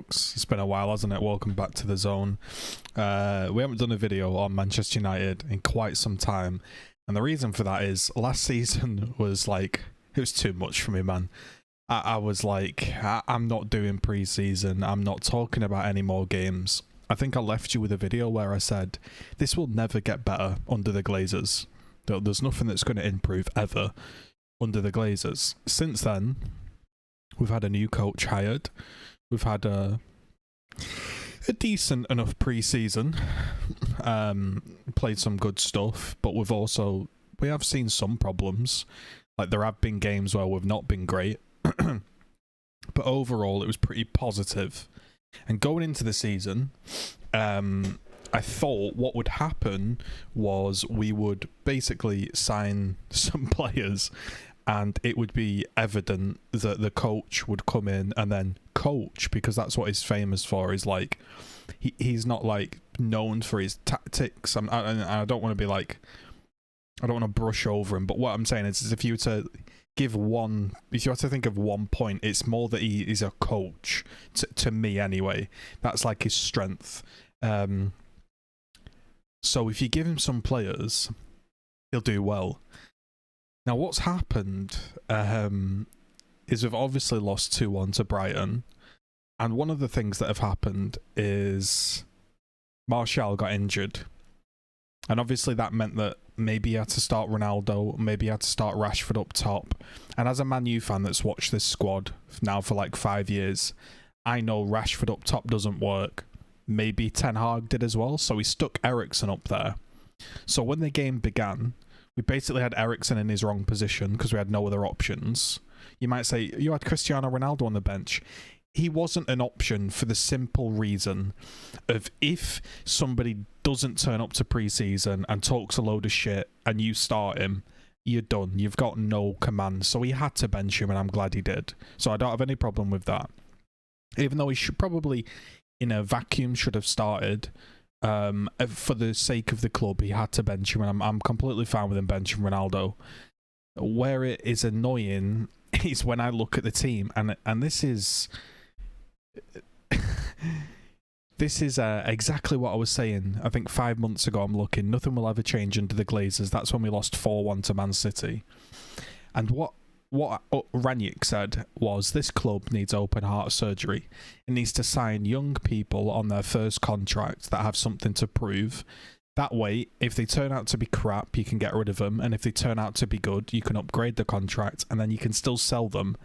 folks? It's been a while, hasn't it? Welcome back to the zone. We haven't done a video on Manchester United in quite some time, and the reason for that is last season was like, it was too much for me, man. I was like, I'm not doing pre-season. I'm not talking about any more games. I think I left you with a video where I said, this will never get better under the Glazers. There's nothing that's going to improve ever under the Glazers. Since then, we've had a new coach hired. We've had a decent enough pre-season. Played some good stuff, but we have seen some problems. Like, there have been games where we've not been great. But overall, it was pretty positive. And going into the season, I thought what would happen was we would basically sign some players, and it would be evident that the coach would come in and then coach, because that's what he's famous for. Is like, he's not like known for his tactics. I don't want to be like, I don't want to brush over him, but what I'm saying is if you were to think of one point, it's more that he is a coach, to me anyway. That's like his strength. So if you give him some players, he'll do well. Now, what's happened is we've obviously lost 2-1 to Brighton. And one of the things that have happened is Martial got injured. And obviously that meant that maybe he had to start Ronaldo, maybe he had to start Rashford up top. And as a Man U fan that's watched this squad now for like 5 years, I know Rashford up top doesn't work. Maybe Ten Hag did as well, so he stuck Eriksen up there. So when the game began, we basically had Eriksen in his wrong position because we had no other options. You might say, you had Cristiano Ronaldo on the bench. He wasn't an option for the simple reason of, if somebody doesn't turn up to pre-season and talks a load of shit and you start him, you're done. You've got no command. So he had to bench him, and I'm glad he did. So I don't have any problem with that. Even though he should probably, in a vacuum, should have started. For the sake of the club, he had to bench him, and I'm completely fine with him benching Ronaldo. Where it is annoying is when I look at the team, and this is exactly what I was saying. I think 5 months ago, I'm looking, nothing will ever change under the Glazers. That's when we lost 4-1 to Man City. And what Rant said was, this club needs open heart surgery. It needs to sign young people on their first contract that have something to prove. That way, if they turn out to be crap, you can get rid of them. And if they turn out to be good, you can upgrade the contract, and then you can still sell them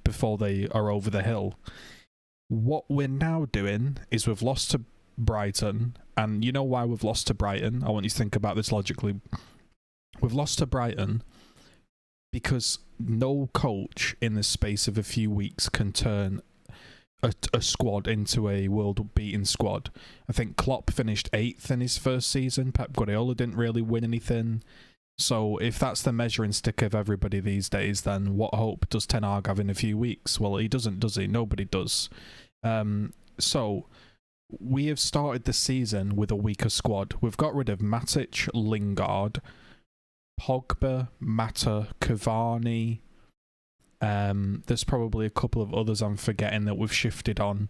before they are over the hill. What we're now doing is we've lost to Brighton. And you know why we've lost to Brighton? I want you to think about this logically. We've lost to Brighton because no coach in the space of a few weeks can turn a squad into a world-beating squad. I think Klopp finished 8th in his first season. Pep Guardiola didn't really win anything. So if that's the measuring stick of everybody these days, then what hope does Ten Hag have in a few weeks? Well, he doesn't, does he? Nobody does. So we have started the season with a weaker squad. We've got rid of Matic, Lingard, Pogba, Mata, Cavani. There's probably a couple of others I'm forgetting that we've shifted on,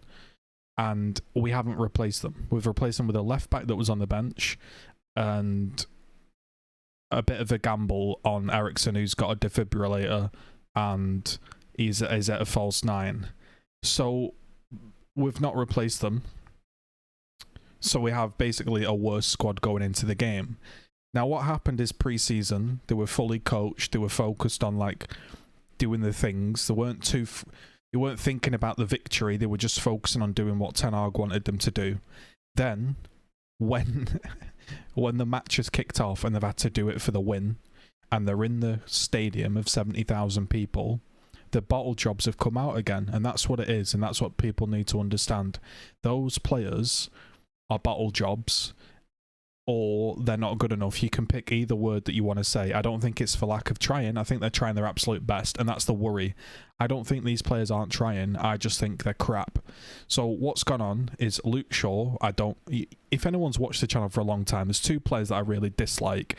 and we haven't replaced them. We've replaced them with a left back that was on the bench, and a bit of a gamble on Eriksen, who's got a defibrillator, and he's at a false 9. So we've not replaced them. So we have basically a worse squad going into the game. Now, what happened is pre-season, they were fully coached. They were focused on like doing the things. They weren't thinking about the victory. They were just focusing on doing what Ten Hag wanted them to do. Then, when the match has kicked off and they've had to do it for the win, and they're in the stadium of 70,000 people, the bottle jobs have come out again, and that's what it is, and that's what people need to understand. Those players are bottle jobs, or they're not good enough. You can pick either word that you want to say. I don't think it's for lack of trying. I think they're trying their absolute best, and that's the worry. I don't think these players aren't trying. I just think they're crap. So what's gone on is Luke Shaw, if anyone's watched the channel for a long time, there's 2 players that I really dislike.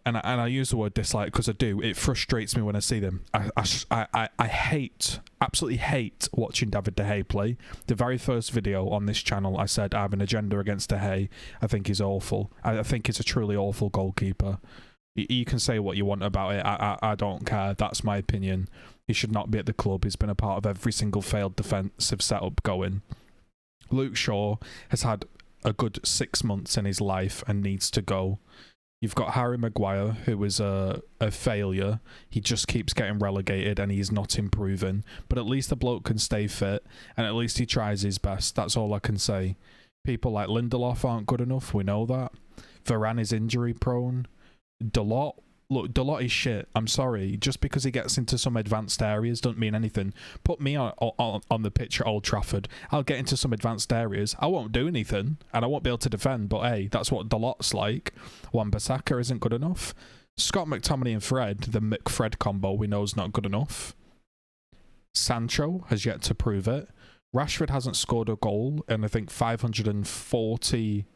I use the word dislike because I do. It frustrates me when I see them. I hate, absolutely hate watching David De Gea play. The very first video on this channel, I said I have an agenda against De Gea. I think he's awful. I think he's a truly awful goalkeeper. You can say what you want about it. I don't care. That's my opinion. He should not be at the club. He's been a part of every single failed defensive setup going. Luke Shaw has had a good 6 months in his life and needs to go. You've got Harry Maguire, who is a failure. He just keeps getting relegated and he's not improving. But at least the bloke can stay fit and at least he tries his best. That's all I can say. People like Lindelof aren't good enough. We know that. Varane is injury prone. Dalot, look, Dalot is shit. I'm sorry. Just because he gets into some advanced areas doesn't mean anything. Put me on the pitch at Old Trafford. I'll get into some advanced areas. I won't do anything, and I won't be able to defend, but hey, that's what Dalot's like. Wan-Bissaka isn't good enough. Scott McTominay and Fred, the McFred combo, we know is not good enough. Sancho has yet to prove it. Rashford hasn't scored a goal in, I think, 540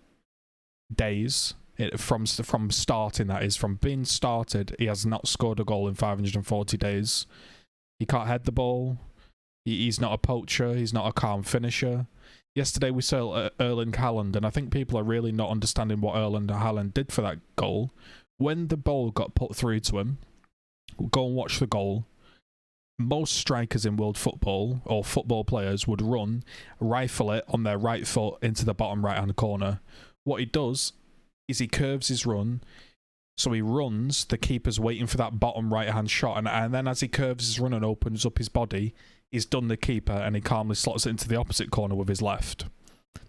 days. From starting, that is, from being started, he has not scored a goal in 540 days. He can't head the ball. He's not a poacher. He's not a calm finisher. Yesterday we saw Erling Haaland, and I think people are really not understanding what Erling Haaland did for that goal. When the ball got put through to him, go and watch the goal. Most strikers in world football, or football players, would run, rifle it on their right foot into the bottom right-hand corner. What he does is he curves his run, so he runs, the keeper's waiting for that bottom right-hand shot, and then as he curves his run and opens up his body, he's done the keeper, and he calmly slots it into the opposite corner with his left.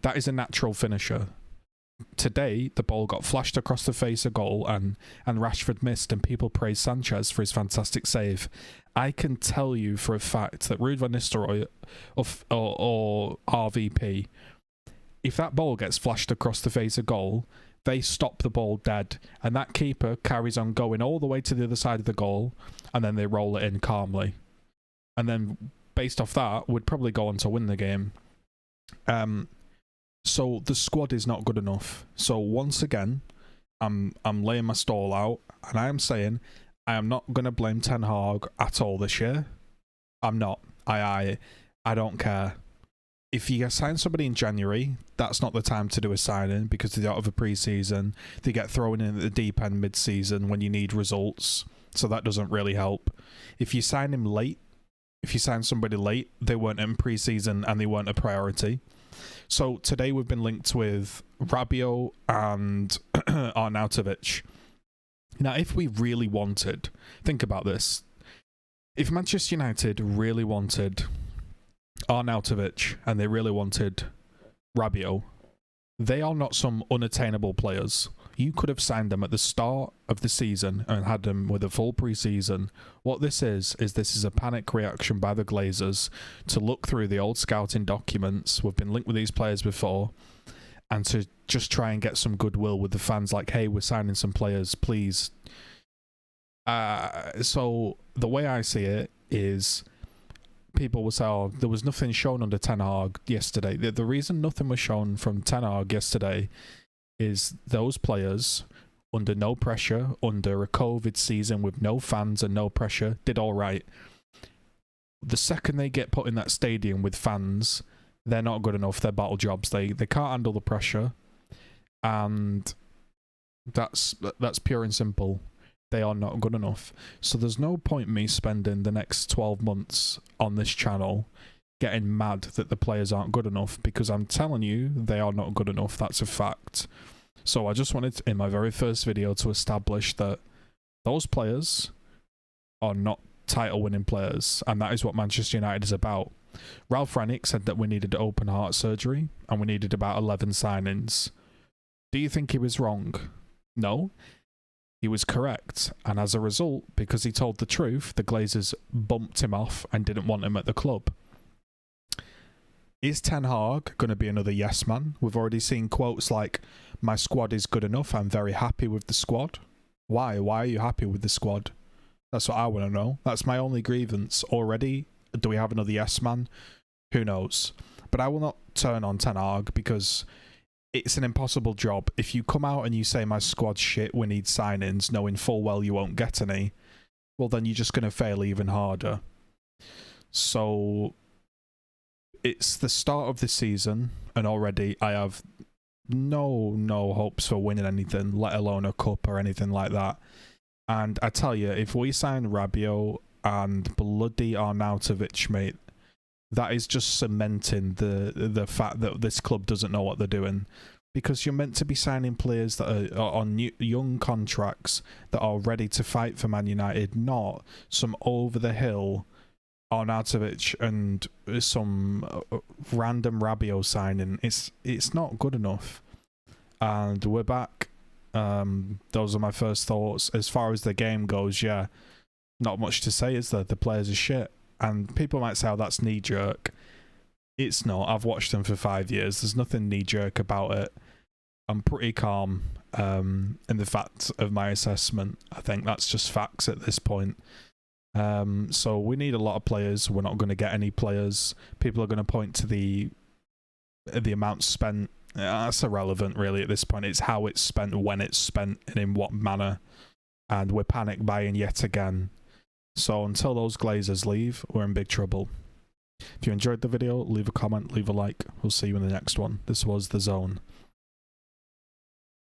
That is a natural finisher. Today, the ball got flashed across the face of goal, and Rashford missed, and people praised Sanchez for his fantastic save. I can tell you for a fact that Ruud van Nistelrooy or RVP, if that ball gets flashed across the face of goal, they stop the ball dead, and that keeper carries on going all the way to the other side of the goal, and then they roll it in calmly. And then, based off that, would probably go on to win the game. So the squad is not good enough. So once again, I'm laying my stall out, and I am saying I am not going to blame Ten Hag at all this year. I'm not. I don't care. If you sign somebody in January, that's not the time to do a signing because they're out of a pre-season. They get thrown in at the deep end mid-season when you need results, so that doesn't really help. If you sign him late, if you sign somebody late, they weren't in pre-season and they weren't a priority. So today we've been linked with Rabiot and Arnautovic. Now, if we really wanted, think about this. If Manchester United really wanted Arnautovic and they really wanted Rabiot, they are not some unattainable players. You could have signed them at the start of the season and had them with a full pre-season. What this is a panic reaction by the Glazers to look through the old scouting documents. We've been linked with these players before, and to just try and get some goodwill with the fans, like, hey, we're signing some players, please. So the way I see it is, people will say, oh, there was nothing shown under Ten Hag yesterday. The reason nothing was shown from Ten Hag yesterday is those players, under no pressure, under a COVID season with no fans and no pressure, did all right. The second they get put in that stadium with fans, they're not good enough. They're battle jobs. They can't handle the pressure, and that's pure and simple. They are not good enough. So there's no point me spending the next 12 months on this channel getting mad that the players aren't good enough, because I'm telling you, they are not good enough. That's a fact. So I just wanted, in my very first video, to establish that those players are not title-winning players, and that is what Manchester United is about. Ralph Rangnick said that we needed open heart surgery, and we needed about 11 signings. Do you think he was wrong? No. He was correct, and as a result, because he told the truth, the Glazers bumped him off and didn't want him at the club. Is Ten Hag going to be another yes man? We've already seen quotes like, my squad is good enough, I'm very happy with the squad. Why? Why are you happy with the squad? That's what I want to know. That's my only grievance. Already, do we have another yes man? Who knows? But I will not turn on Ten Hag, because it's an impossible job. If you come out and you say my squad's shit, we need signings, knowing full well you won't get any, well then you're just going to fail even harder. So it's the start of the season, and already I have no hopes for winning anything, let alone a cup or anything like that. And I tell you, if we sign Rabiot and bloody Arnautovic, mate, that is just cementing the fact that this club doesn't know what they're doing. Because you're meant to be signing players that are on young contracts that are ready to fight for Man United, not some over-the-hill Arnautovic and some random Rabiot signing. It's not good enough. And we're back. Those are my first thoughts. As far as the game goes, yeah, not much to say, is there? The players are shit. And people might say, oh, that's knee-jerk. It's not. I've watched them for 5 years. There's nothing knee-jerk about it. I'm pretty calm in the fact of my assessment. I think that's just facts at this point. So we need a lot of players. We're not going to get any players. People are going to point to the amount spent. That's irrelevant, really, at this point. It's how it's spent, when it's spent, and in what manner. And we're panic buying yet again. So until those Glazers leave, we're in big trouble. If you enjoyed the video, leave a comment, leave a like. We'll see you in the next one. This was The Zone.